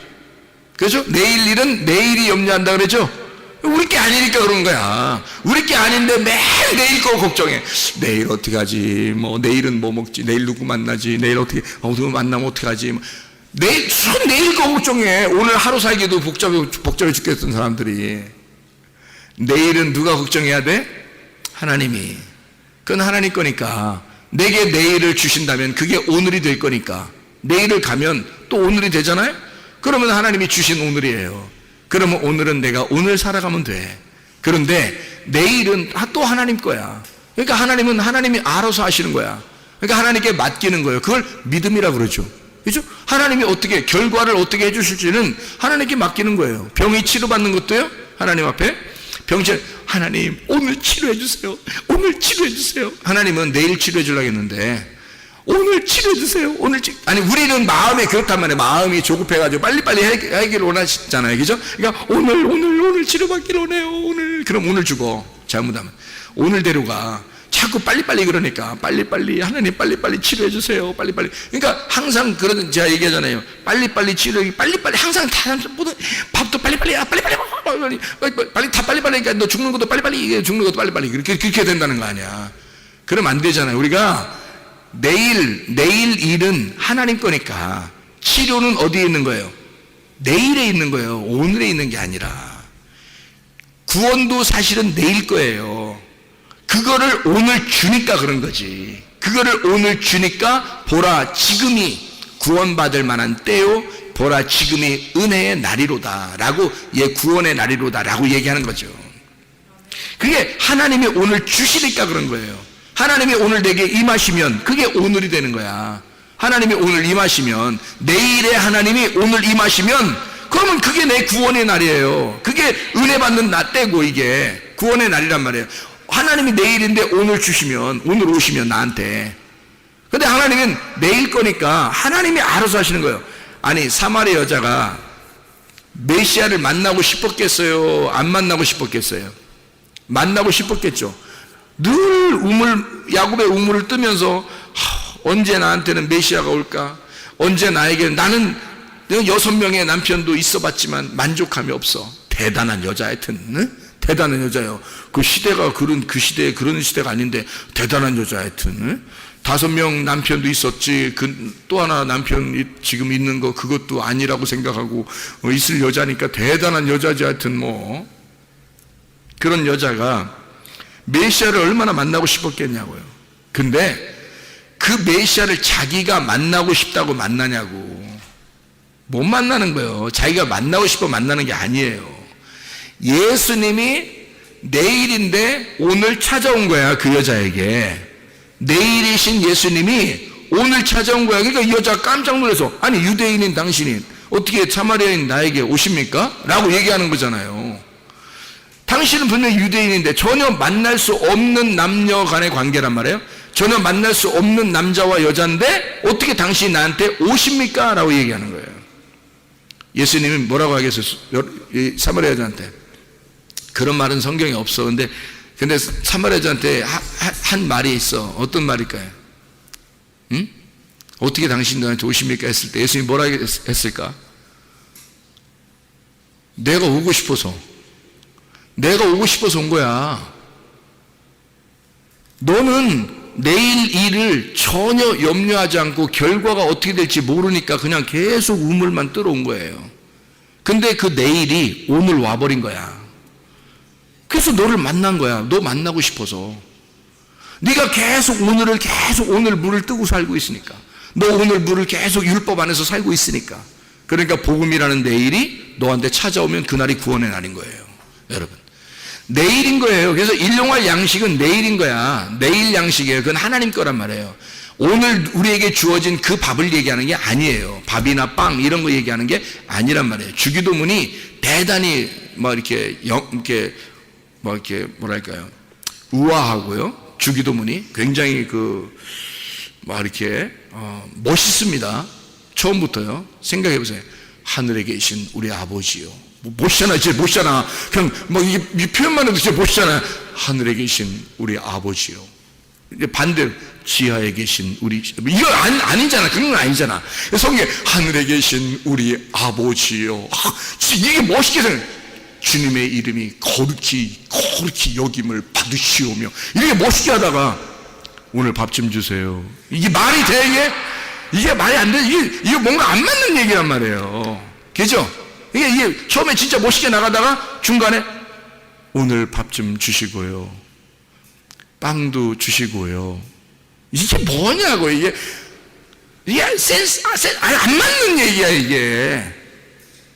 그렇죠? 내일 일은 내일이 염려한다 그러죠. 우리 게 아니니까 그런 거야. 우리 게 아닌데 매일 내일 거 걱정해. 내일 어떻게 하지? 내일은 뭐 먹지? 내일 누구 만나지? 내일 어떻게, 누구 만나면 어떻게 하지? 내일 거 걱정해. 오늘 하루 살기도 복잡해 죽겠던 사람들이. 내일은 누가 걱정해야 돼? 하나님이. 그건 하나님 거니까. 내게 내일을 주신다면 그게 오늘이 될 거니까. 내일을 가면 또 오늘이 되잖아요? 그러면 하나님이 주신 오늘이에요. 그러면 오늘은 내가 오늘 살아가면 돼. 그런데 내일은 또 하나님 거야. 그러니까 하나님은 하나님이 알아서 하시는 거야. 그러니까 하나님께 맡기는 거예요. 그걸 믿음이라고 그러죠. 그죠? 하나님이 어떻게, 결과를 어떻게 해주실지는 하나님께 맡기는 거예요. 병이 치료받는 것도요, 하나님 앞에. 하나님, 오늘 치료해주세요. 오늘 치료해주세요. 하나님은 내일 치료해주려고 했는데, 오늘 치료해주세요. 아니, 우리는 마음이 그렇단 말이에요. 마음이 조급해가지고 빨리빨리 하기를 원하시잖아요. 그죠? 그러니까 오늘 치료받기를 원해요. 그럼 오늘 죽어. 잘못하면. 오늘대로 가. 자꾸 빨리빨리 그러니까 빨리빨리 하나님 빨리빨리 치료해주세요. 빨리빨리. 그러니까 항상 그런, 제가 얘기하잖아요. 빨리빨리 치료해. 빨리빨리 항상 다 밥도 빨리빨리 빨리 다 빨리빨리. 그러니까 너 죽는 것도 빨리빨리, 죽는 것도 빨리빨리. 그렇게 된다는 거 아니야. 그러면 안 되잖아요. 우리가 내일 일은 하나님 거니까 치료는 어디에 있는 거예요? 내일에 있는 거예요. 오늘에 있는 게 아니라. 구원도 사실은 내일 거예요. 그거를 오늘 주니까 그런 거지. 그거를 오늘 주니까 보라 지금이 구원받을 만한 때요, 보라 지금이 은혜의 날이로다 라고, 구원의 날이로다 라고 얘기하는 거죠. 그게 하나님이 오늘 주시니까 그런 거예요. 하나님이 오늘 내게 임하시면 그게 오늘이 되는 거야. 하나님이 오늘 임하시면, 내일에 하나님이 오늘 임하시면, 그러면 그게 내 구원의 날이에요. 그게 은혜 받는 나 때고, 이게 구원의 날이란 말이에요. 하나님이 내일인데 오늘 주시면, 오늘 오시면 나한테. 근데 하나님은 내일 거니까 하나님이 알아서 하시는 거예요. 아니, 사마리아 여자가 메시아를 만나고 싶었겠어요? 안 만나고 싶었겠어요? 만나고 싶었겠죠. 늘 야곱의 우물을 뜨면서 언제 나한테는 메시아가 올까? 언제 나에게는, 나는 6명의 남편도 있어봤지만 만족함이 없어. 대단한 여자, 하여튼 응? 대단한 여자예요. 그 시대가 그 시대에 그런 시대가 아닌데 대단한 여자, 하여튼 응? 5명 남편도 있었지. 또 하나 남편 지금 있는 거 그것도 아니라고 생각하고 있을 여자니까 대단한 여자지. 하여튼 뭐 그런 여자가 메시아를 얼마나 만나고 싶었겠냐고요. 근데 그 메시아를 자기가 만나고 싶다고 만나냐고. 못 만나는 거예요. 자기가 만나고 싶어 만나는 게 아니에요. 예수님이 내일인데 오늘 찾아온 거야. 그 여자에게 내일이신 예수님이 오늘 찾아온 거야. 그러니까 이 여자가 깜짝 놀라서, 아니 유대인인 당신이 어떻게 사마리아인 나에게 오십니까? 라고 얘기하는 거잖아요. 당신은 분명히 유대인인데 전혀 만날 수 없는 남녀 간의 관계란 말이에요. 전혀 만날 수 없는 남자와 여자인데 어떻게 당신이 나한테 오십니까? 라고 얘기하는 거예요. 예수님이 뭐라고 하겠어요? 사마리아 여자한테. 그런 말은 성경에 없어. 근데 사마리아 여자한테 한 말이 있어. 어떤 말일까요? 응? 어떻게 당신 너한테 오십니까? 했을 때 예수님이 뭐라 했을까? 내가 오고 싶어서 온 거야. 너는 내일 일을 전혀 염려하지 않고 결과가 어떻게 될지 모르니까 그냥 계속 우물만 들어온 거예요. 근데 그 내일이 오늘 와버린 거야. 그래서 너를 만난 거야. 너 만나고 싶어서. 네가 계속 오늘 물을 뜨고 살고 있으니까. 너 오늘 물을 계속 율법 안에서 살고 있으니까. 그러니까 복음이라는 내일이 너한테 찾아오면 그날이 구원의 날인 거예요. 여러분, 내일인 거예요. 그래서 일용할 양식은 내일인 거야. 내일 양식이에요. 그건 하나님 거란 말이에요. 오늘 우리에게 주어진 그 밥을 얘기하는 게 아니에요. 밥이나 빵 이런 거 얘기하는 게 아니란 말이에요. 주기도문이 대단히 뭐랄까요, 우아하고요. 주기도문이 굉장히 멋있습니다. 처음부터요. 생각해 보세요. 하늘에 계신 우리 아버지요. 멋있잖아, 진짜 멋있잖아. 그냥 이 표현만 해도 진짜 멋있잖아. 하늘에 계신 우리 아버지요. 이제 반대로 지하에 계신 우리, 이거 아니잖아. 그건 아니잖아. 성경에 하늘에 계신 우리 아버지요. 이게 멋있게 생각해. 주님의 이름이 거룩히 여김을 받으시오며, 이렇게 멋있게 하다가 오늘 밥 좀 주세요. 이게 말이 돼? 이게 말이 안 돼. 이게 뭔가 안 맞는 얘기란 말이에요. 그죠? 이게 처음에 진짜 멋있게 나가다가 중간에 오늘 밥 좀 주시고요. 빵도 주시고요. 이게 뭐냐고. 이게 안 맞는 얘기야, 이게.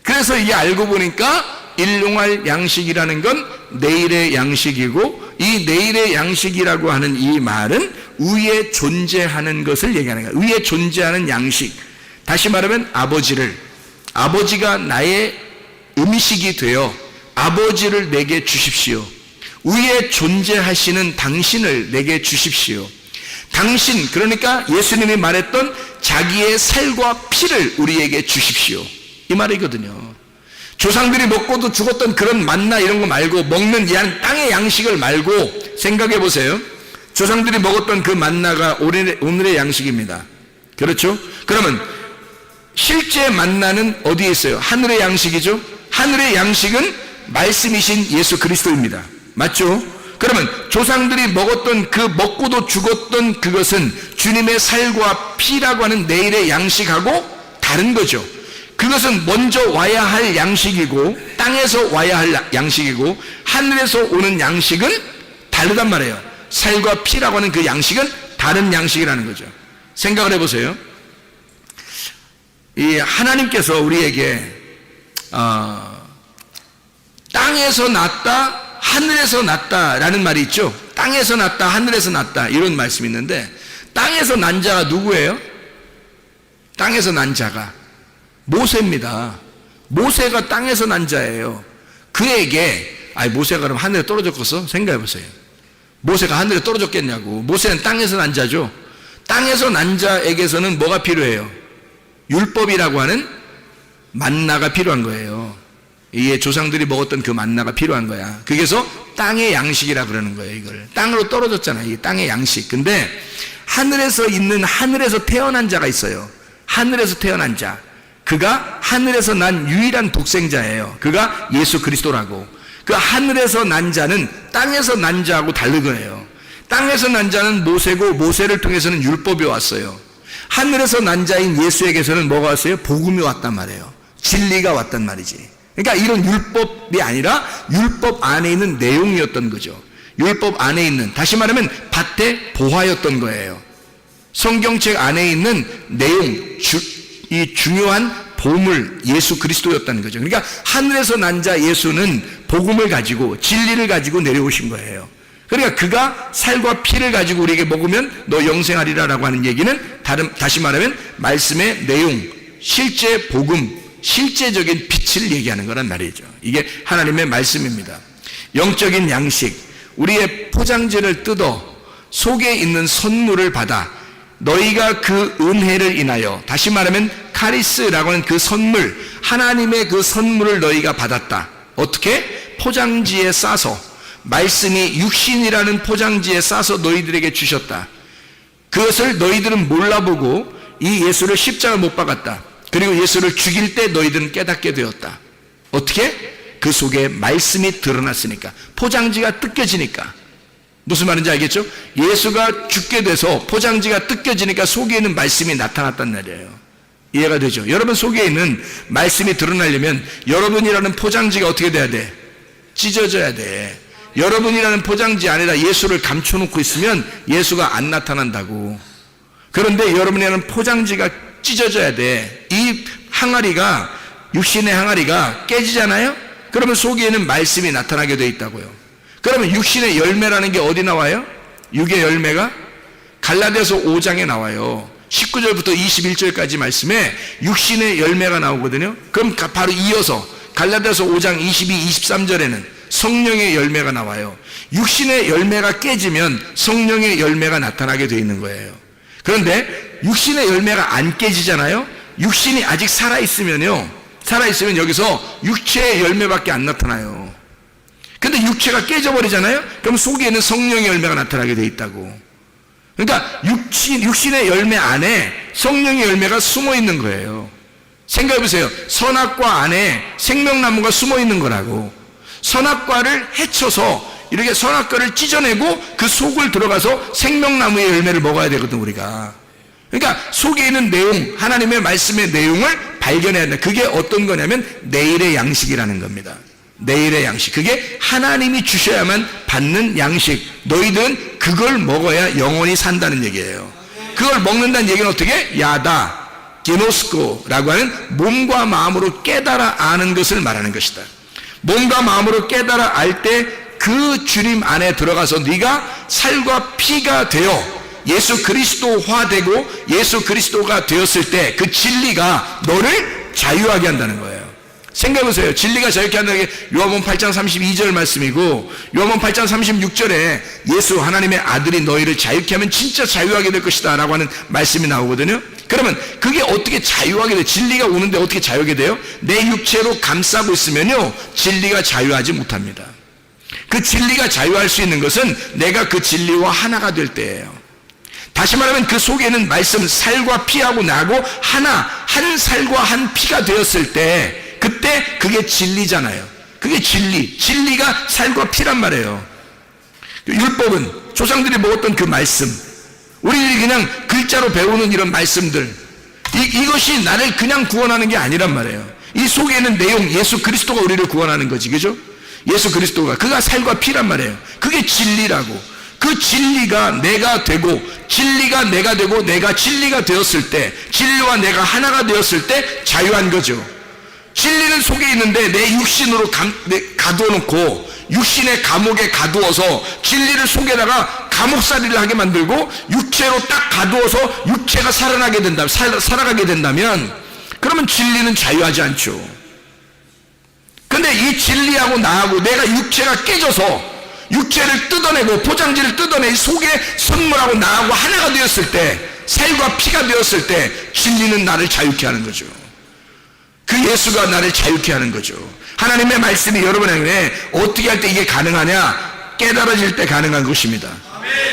그래서 이게 알고 보니까 일용할 양식이라는 건 내일의 양식이고, 이 내일의 양식이라고 하는 이 말은 위에 존재하는 것을 얘기하는 거예요. 위에 존재하는 양식. 다시 말하면 아버지가 나의 음식이 되어 아버지를 내게 주십시오. 위에 존재하시는 당신을 내게 주십시오. 당신, 그러니까 예수님이 말했던 자기의 살과 피를 우리에게 주십시오. 이 말이거든요. 조상들이 먹고도 죽었던 그런 만나 이런 거 말고, 먹는 땅의 양식을 말고 생각해 보세요. 조상들이 먹었던 그 만나가 오늘의 양식입니다. 그렇죠? 그러면 실제 만나는 어디에 있어요? 하늘의 양식이죠? 하늘의 양식은 말씀이신 예수 그리스도입니다. 맞죠? 그러면 조상들이 먹었던 그 먹고도 죽었던 그것은 주님의 살과 피라고 하는 내일의 양식하고 다른 거죠. 그것은 먼저 와야 할 양식이고, 땅에서 와야 할 양식이고, 하늘에서 오는 양식은 다르단 말이에요. 살과 피라고 하는 그 양식은 다른 양식이라는 거죠. 생각을 해보세요. 이 하나님께서 우리에게 땅에서 났다, 하늘에서 났다라는 말이 있죠. 땅에서 났다, 하늘에서 났다, 이런 말씀이 있는데, 땅에서 난 자가 누구예요? 땅에서 난 자가 모세입니다. 모세가 땅에서 난 자예요. 그에게 모세가 그럼 하늘에 떨어졌겠어? 생각해 보세요. 모세가 하늘에 떨어졌겠냐고. 모세는 땅에서 난 자죠. 땅에서 난 자에게서는 뭐가 필요해요? 율법이라고 하는 만나가 필요한 거예요. 이게 조상들이 먹었던 그 만나가 필요한 거야. 그래서 땅의 양식이라 그러는 거예요. 이걸 땅으로 떨어졌잖아요. 이게 땅의 양식. 근데 하늘에서 있는, 하늘에서 태어난 자가 있어요. 하늘에서 태어난 자. 그가 하늘에서 난 유일한 독생자예요. 그가 예수 그리스도라고. 그 하늘에서 난 자는 땅에서 난 자하고 다른 거예요. 땅에서 난 자는 모세고, 모세를 통해서는 율법이 왔어요. 하늘에서 난 자인 예수에게서는 뭐가 왔어요? 복음이 왔단 말이에요. 진리가 왔단 말이지. 그러니까 이런 율법이 아니라 율법 안에 있는 내용이었던 거죠. 율법 안에 있는, 다시 말하면 밭의 보화였던 거예요. 성경책 안에 있는 내용, 이 중요한 보물 예수 그리스도였다는 거죠. 그러니까 하늘에서 난 자 예수는 복음을 가지고 진리를 가지고 내려오신 거예요. 그러니까 그가 살과 피를 가지고 우리에게 먹으면 너 영생하리라라고 하는 얘기는 다시 말하면 말씀의 내용, 실제 복음, 실제적인 빛을 얘기하는 거란 말이죠. 이게 하나님의 말씀입니다. 영적인 양식, 우리의 포장지를 뜯어 속에 있는 선물을 받아 너희가 그 은혜를 인하여, 다시 말하면 카리스라고 하는 그 선물, 하나님의 그 선물을 너희가 받았다. 어떻게? 포장지에 싸서, 말씀이 육신이라는 포장지에 싸서 너희들에게 주셨다. 그것을 너희들은 몰라보고 이 예수를 십자가 못 박았다. 그리고 예수를 죽일 때 너희들은 깨닫게 되었다. 어떻게? 그 속에 말씀이 드러났으니까, 포장지가 뜯겨지니까. 무슨 말인지 알겠죠? 예수가 죽게 돼서 포장지가 뜯겨지니까 속에 있는 말씀이 나타났단 말이에요. 이해가 되죠? 여러분 속에 있는 말씀이 드러나려면 여러분이라는 포장지가 어떻게 돼야 돼? 찢어져야 돼. 여러분이라는 포장지 안에다 예수를 감춰놓고 있으면 예수가 안 나타난다고. 그런데 여러분이라는 포장지가 찢어져야 돼. 이 항아리가, 육신의 항아리가 깨지잖아요? 그러면 속에 있는 말씀이 나타나게 돼 있다고요. 그러면 육신의 열매라는 게 어디 나와요? 육의 열매가 갈라디아서 5장에 나와요. 19절부터 21절까지 말씀에 육신의 열매가 나오거든요. 그럼 바로 이어서 갈라디아서 5장 22, 23절에는 성령의 열매가 나와요. 육신의 열매가 깨지면 성령의 열매가 나타나게 되어 있는 거예요. 그런데 육신의 열매가 안 깨지잖아요. 육신이 아직 살아있으면 여기서 육체의 열매밖에 안 나타나요. 근데 육체가 깨져버리잖아요. 그럼 속에 있는 성령의 열매가 나타나게 돼 있다고. 그러니까 육신의 열매 안에 성령의 열매가 숨어 있는 거예요. 생각해 보세요. 선악과 안에 생명나무가 숨어 있는 거라고. 선악과를 헤쳐서 이렇게 선악과를 찢어내고 그 속을 들어가서 생명나무의 열매를 먹어야 되거든 우리가. 그러니까 속에 있는 내용, 하나님의 말씀의 내용을 발견해야 된다. 그게 어떤 거냐면 내일의 양식이라는 겁니다. 내일의 양식. 그게 하나님이 주셔야만 받는 양식. 너희들은 그걸 먹어야 영원히 산다는 얘기예요. 그걸 먹는다는 얘기는 어떻게? 야다, 게노스코라고 하는 몸과 마음으로 깨달아 아는 것을 말하는 것이다. 몸과 마음으로 깨달아 알 때 그 주님 안에 들어가서 네가 살과 피가 되어 예수 그리스도화되고 예수 그리스도가 되었을 때 그 진리가 너를 자유하게 한다는 거예요. 생각해보세요. 진리가 자유케 한다는 게 요한복음 8장 32절 말씀이고, 요한복음 8장 36절에 예수 하나님의 아들이 너희를 자유케 하면 진짜 자유하게 될 것이다 라고 하는 말씀이 나오거든요. 그러면 그게 어떻게 자유하게 돼요? 진리가 오는데 어떻게 자유하게 돼요? 내 육체로 감싸고 있으면요 진리가 자유하지 못합니다. 그 진리가 자유할 수 있는 것은 내가 그 진리와 하나가 될 때예요. 다시 말하면 그 속에는 말씀, 살과 피하고 나고 하나, 한 살과 한 피가 되었을 때 그때 그게 진리잖아요. 그게 진리가 살과 피란 말이에요. 율법은 조상들이 먹었던 그 말씀, 우리들이 그냥 글자로 배우는 이런 말씀들, 이것이 나를 그냥 구원하는 게 아니란 말이에요. 이 속에 있는 내용, 예수 그리스도가 우리를 구원하는 거지, 그죠? 예수 그리스도가, 그가 살과 피란 말이에요. 그게 진리라고. 그 진리가 내가 되고, 진리가 내가 되고 내가 진리가 되었을 때, 진리와 내가 하나가 되었을 때 자유한 거죠. 진리는 속에 있는데 내 육신으로 가두어 놓고 육신의 감옥에 가두어서 진리를 속에다가 감옥살이를 하게 만들고 육체로 딱 가두어서 육체가 살아가게 된다면 그러면 진리는 자유하지 않죠. 근데 이 진리하고 나하고 내가 육체가 깨져서 육체를 뜯어내고 포장지를 뜯어내 속에 선물하고 나하고 하나가 되었을 때, 살과 피가 되었을 때 진리는 나를 자유케 하는 거죠. 그 예수가 나를 자유케 하는 거죠. 하나님의 말씀이 여러분에게 어떻게 할 때 이게 가능하냐? 깨달아질 때 가능한 것입니다.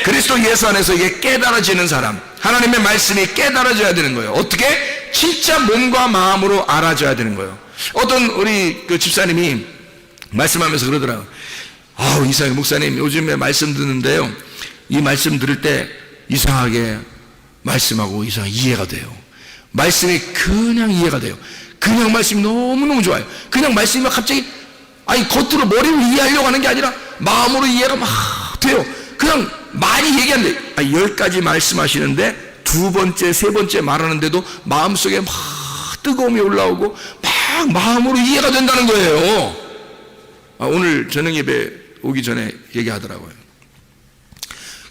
그리스도 예수 안에서 이게 깨달아지는 사람, 하나님의 말씀이 깨달아져야 되는 거예요. 어떻게? 진짜 몸과 마음으로 알아져야 되는 거예요. 어떤 우리 그 집사님이 말씀하면서 그러더라고요. 이상하게 목사님 요즘에 말씀 듣는데요, 이 말씀 들을 때 이상하게 말씀하고 이상하게 이해가 돼요. 말씀이 그냥 이해가 돼요. 그냥 말씀이 너무너무 좋아요. 그냥 말씀이 갑자기 겉으로 머리로 이해하려고 하는 게 아니라 마음으로 이해가 막 돼요. 그냥 많이 얘기하는데 10가지 말씀하시는데 두 번째, 세 번째 말하는데도 마음속에 막 뜨거움이 올라오고 막 마음으로 이해가 된다는 거예요. 오늘 저녁 예배 오기 전에 얘기하더라고요.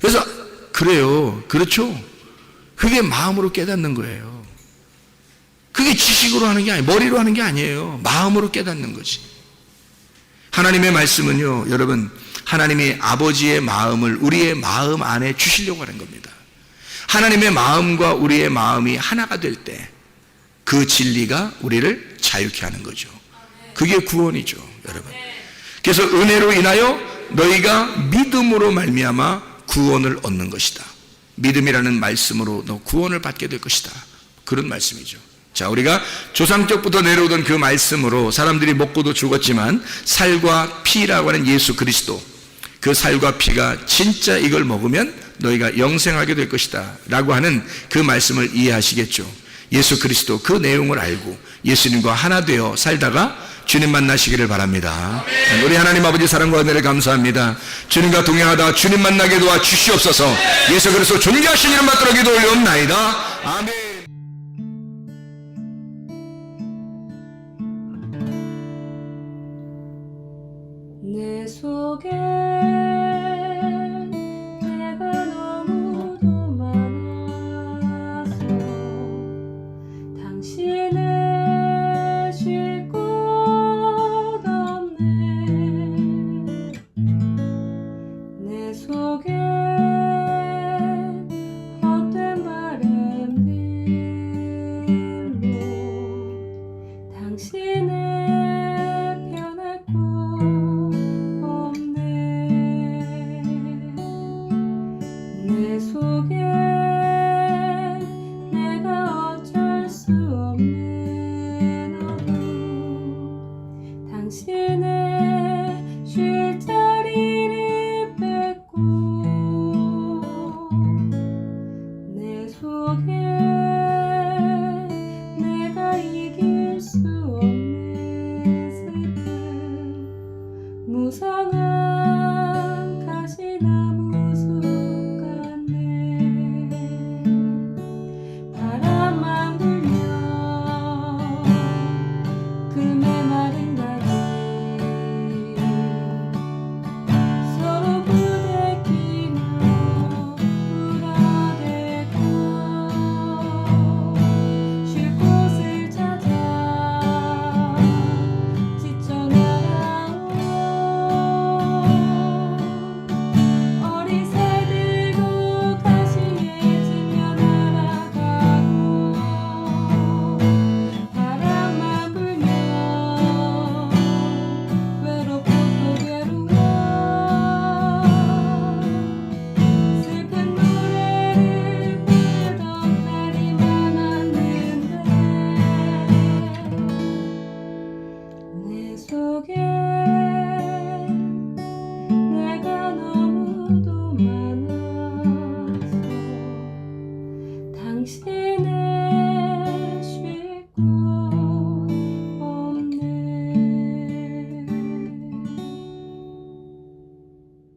그래서 그래요. 그렇죠. 그게 마음으로 깨닫는 거예요. 그게 지식으로 하는 게 아니에요. 머리로 하는 게 아니에요. 마음으로 깨닫는 거지. 하나님의 말씀은요, 여러분, 하나님이 아버지의 마음을 우리의 마음 안에 주시려고 하는 겁니다. 하나님의 마음과 우리의 마음이 하나가 될 때 그 진리가 우리를 자유케 하는 거죠. 그게 구원이죠, 여러분. 그래서 은혜로 인하여 너희가 믿음으로 말미암아 구원을 얻는 것이다. 믿음이라는 말씀으로 너 구원을 받게 될 것이다. 그런 말씀이죠. 자, 우리가 조상적부터 내려오던 그 말씀으로 사람들이 먹고도 죽었지만 살과 피라고 하는 예수 그리스도, 그 살과 피가 진짜 이걸 먹으면 너희가 영생하게 될 것이다 라고 하는 그 말씀을 이해하시겠죠. 예수 그리스도 그 내용을 알고 예수님과 하나 되어 살다가 주님 만나시기를 바랍니다. 우리 하나님 아버지 사랑과 은혜를 감사합니다. 주님과 동행하다 주님 만나게 도와 주시옵소서. 예수 그리스도 존귀하신 이름 받들어 기도 올려옵나이다. 아멘.